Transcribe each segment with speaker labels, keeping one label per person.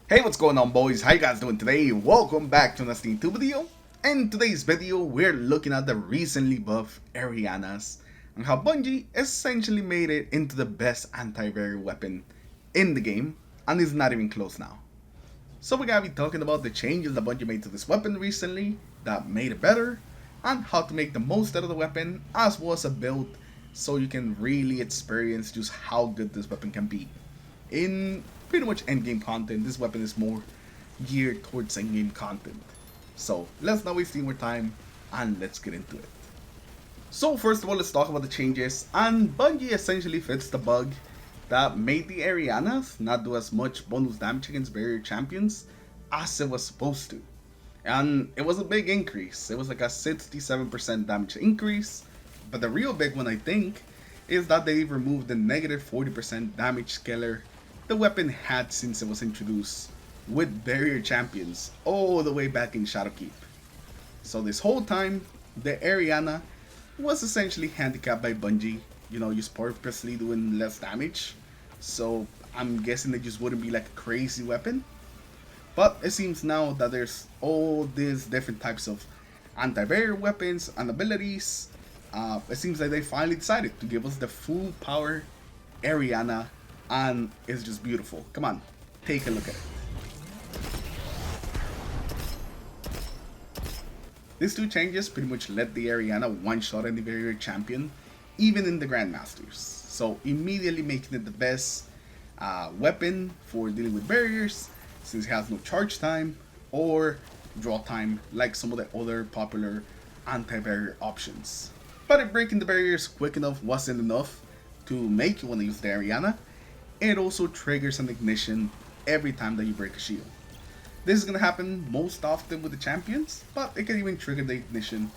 Speaker 1: Hey, what's going on, boys? How you guys doing today? Welcome back to another Steam 2 video. In today's video, we're looking at the recently buffed Erianas and how Bungie essentially made it into the best anti-barrier weapon in the game, and is not even close now. So we're gonna be talking about the changes that Bungie made to this weapon recently that made it better, and how to make the most out of the weapon, as well as a build so you can really experience just how good this weapon can be. In pretty much endgame content, this weapon is more geared towards endgame content. So let's not waste any more time and let's get into it. So first of all, let's talk about the changes, and Bungie essentially fixed the bug that made the Erianas not do as much bonus damage against barrier champions as it was supposed to. And it was a big increase. It was like a 67% damage increase, but the real big one, I think, is that they removed the negative 40% damage scaler the weapon had since it was introduced with barrier champions all the way back in Shadowkeep. So this whole time, the Eriana was essentially handicapped by Bungie, just purposely doing less damage. So I'm guessing they just wouldn't be like a crazy weapon. But it seems now that there's all these different types of anti-barrier weapons and abilities. It seems like they finally decided to give us the full power Eriana, and it's just beautiful. Come on, take a look at it. These two changes pretty much let the Eriana one-shot any barrier champion, even in the Grandmasters. So immediately making it the best weapon for dealing with barriers, since it has no charge time or draw time like some of the other popular anti-barrier options. But if breaking the barriers quick enough wasn't enough to make you want to use the Eriana, it also triggers an ignition every time that you break a shield. This is going to happen most often with the champions, but it can even trigger the ignition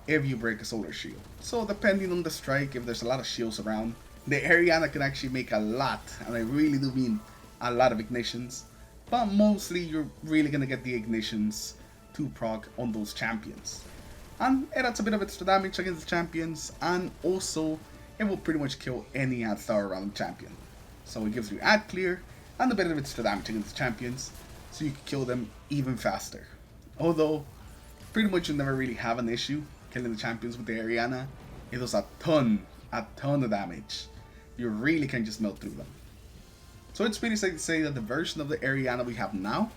Speaker 1: if you break a solar shield. So depending on the strike, if there's a lot of shields around, the Eriana can actually make a lot, and I really do mean a lot of ignitions, but mostly you're really going to get the ignitions to proc on those champions. And it adds a bit of extra damage against the champions, and also it will pretty much kill any ad star around the champion. So it gives you ad clear and a bit of extra damage against the champions, so you can kill them even faster. Although, pretty much you never really have an issue killing the champions with the Eriana. It does a ton of damage. You really can just melt through them. So it's pretty safe to say that the version of the Eriana we have now,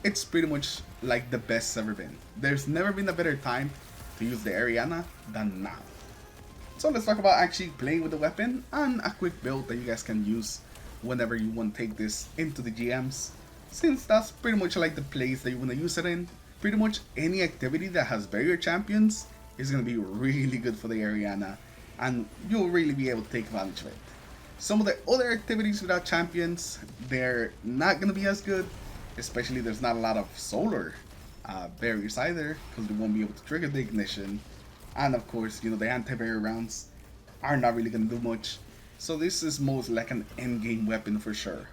Speaker 1: it's pretty much like the best it's ever been. There's never been a better time to use the Eriana than now. So let's talk about actually playing with the weapon and a quick build that you guys can use whenever you want to take this into the GMs, since that's pretty much like the place that you want to use it in. Pretty much any activity that has barrier champions is going to be really good for the Eriana, and you'll really be able to take advantage of it. Some of the other activities without champions, they're not going to be as good, especially there's not a lot of solar barriers either, because they won't be able to trigger the ignition. And of course, the anti-barrier rounds are not really going to do much. So this is most like an endgame weapon for sure.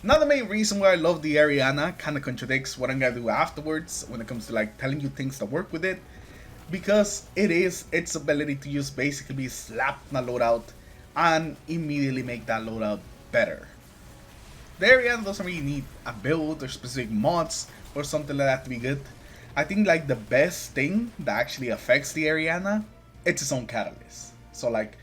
Speaker 1: Now the main reason why I love the Eriana kind of contradicts what I'm going to do afterwards when it comes to like telling you things that work with it. Because it is its ability to just basically be slapped on a loadout and immediately make that loadout better. The Eriana doesn't really need a build or specific mods or something like that to be good. I think like the best thing that actually affects the Eriana, it's its own catalyst. So like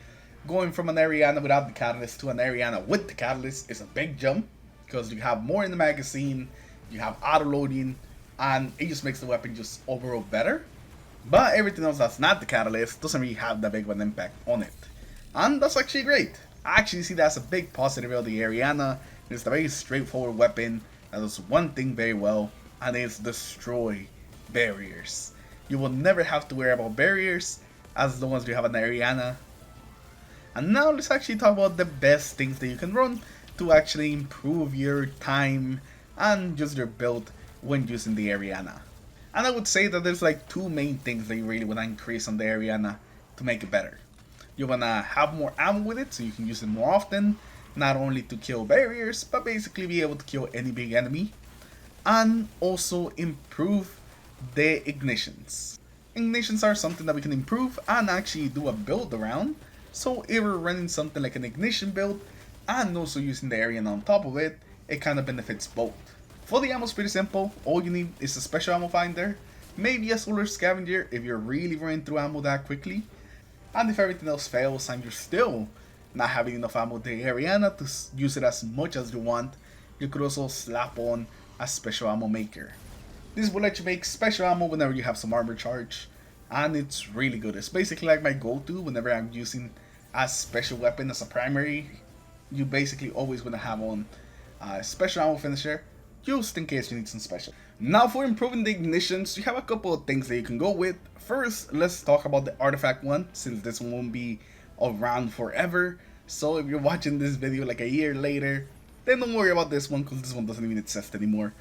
Speaker 1: going from an Eriana without the catalyst to an Eriana with the catalyst is a big jump, because you have more in the magazine, you have auto loading, and it just makes the weapon just overall better. But everything else that's not the catalyst doesn't really have that big of an impact on it. And that's actually great. I actually see that as a big positive of the Eriana. It's a very straightforward weapon that does one thing very well, and it's destroy barriers. You will never have to worry about barriers as long as you have an Eriana. And now let's actually talk about the best things that you can run to actually improve your time and just your build when using the Eriana. And I would say that there's like two main things that you really want to increase on the Eriana to make it better. You want to have more ammo with it so you can use it more often, not only to kill barriers, but basically be able to kill any big enemy. And also improve the ignitions. Ignitions are something that we can improve and actually do a build around. So if we're running something like an ignition build and also using the Eriana on top of it, it kind of benefits both. For the ammo, it's pretty simple. All you need is a special ammo finder, maybe a solar scavenger if you're really running through ammo that quickly. And if everything else fails and you're still not having enough ammo with the Eriana to use it as much as you want, you could also slap on a special ammo maker. This will let you make special ammo whenever you have some armor charge, and it's really good. It's basically like my go-to whenever I'm using a special weapon as a primary. You basically always want to have on a special ammo finisher, just in case you need some special. Now for improving the ignitions, you have a couple of things that you can go with. First, let's talk about the artifact one, since this one won't be around forever. So if you're watching this video like a year later, then don't worry about this one, because this one doesn't even exist anymore.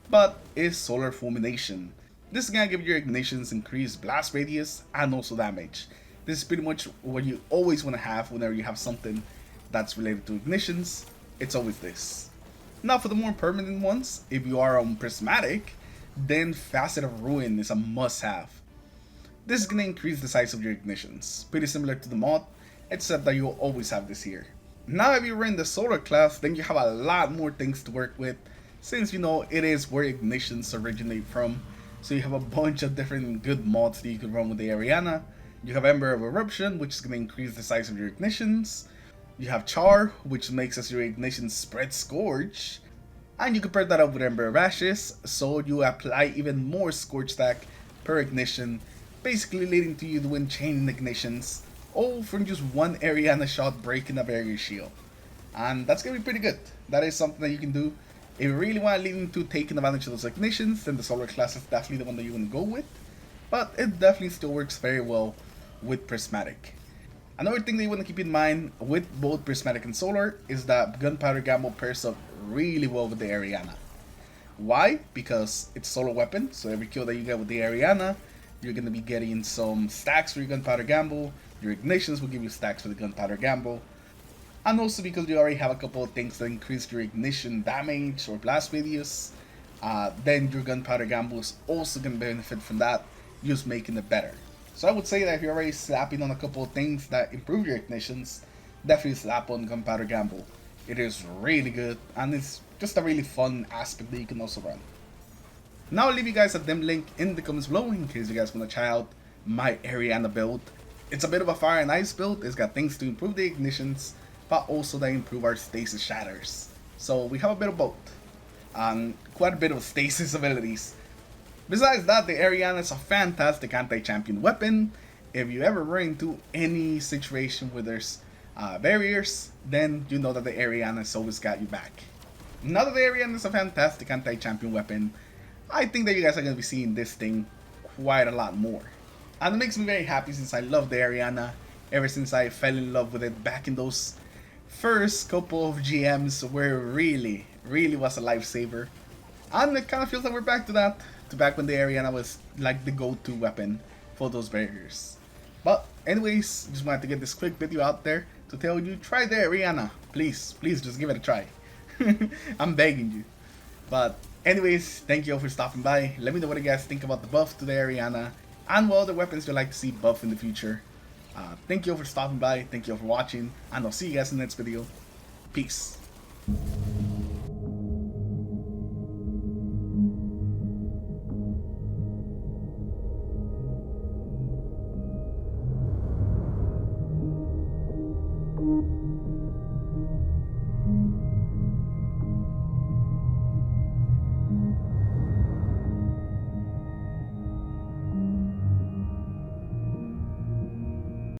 Speaker 1: But it's solar fulmination. This is gonna give your ignitions increased blast radius and also damage. This is pretty much what you always want to have whenever you have something that's related to ignitions. It's always this. Now for the more permanent ones, if you are on prismatic, then Facet of Ruin is a must-have. This is gonna increase the size of your ignitions, pretty similar to the mod, except that you'll always have this here. Now if you're in the solar class, then you have a lot more things to work with, since you know it is where ignitions originate from. So you have a bunch of different good mods that you can run with the Eriana. You have Ember of Eruption, which is going to increase the size of your ignitions. You have Char, which makes as your ignition spread Scourge. And you can pair that up with Ember of Ashes, so you apply even more Scourge stack per ignition, basically leading to you doing chain ignitions, all from just one Eriana shot breaking a barrier shield. And that's going to be pretty good. That is something that you can do. If you really want to lead into taking advantage of those ignitions, then the solar class is definitely the one that you want to go with. But it definitely still works very well with prismatic. Another thing that you want to keep in mind with both prismatic and solar is that gunpowder gamble pairs up really well with the Eriana. Why? Because it's a solar weapon, so every kill that you get with the Eriana, you're going to be getting some stacks for your gunpowder gamble. Your ignitions will give you stacks for the gunpowder gamble. And also because you already have a couple of things that increase your ignition damage or blast radius, then your gunpowder gamble is also going to benefit from that, just making it better. So I would say that if you're already slapping on a couple of things that improve your ignitions, definitely slap on gunpowder gamble. It is really good, and it's just a really fun aspect that you can also run. Now I'll leave you guys a dim link in the comments below in case you guys want to try out my Eriana build. It's a bit of a fire and ice build. It's got things to improve the ignitions, but also that improve our stasis shatters. So we have a bit of both, and quite a bit of stasis abilities. Besides that, the Eriana is a fantastic anti-champion weapon. If you ever run into any situation where there's barriers, then you know that the Eriana has always got you back. Now that the Eriana is a fantastic anti-champion weapon, I think that you guys are going to be seeing this thing quite a lot more. And it makes me very happy since I love the Eriana ever since I fell in love with it back in those first couple of GMs where it really was a lifesaver. And it kind of feels like we're back to that, to back when the Eriana was like the go-to weapon for those barriers. But anyways, just wanted to get this quick video out there to tell you, try the Eriana. Please just give it a try. I'm begging you. But anyways, thank you all for stopping by. Let me know what you guys think about the buff to the Eriana and what other weapons you'd like to see buff in the future. Thank you all for stopping by, thank you all for watching, and I'll see you guys in the next video. Peace.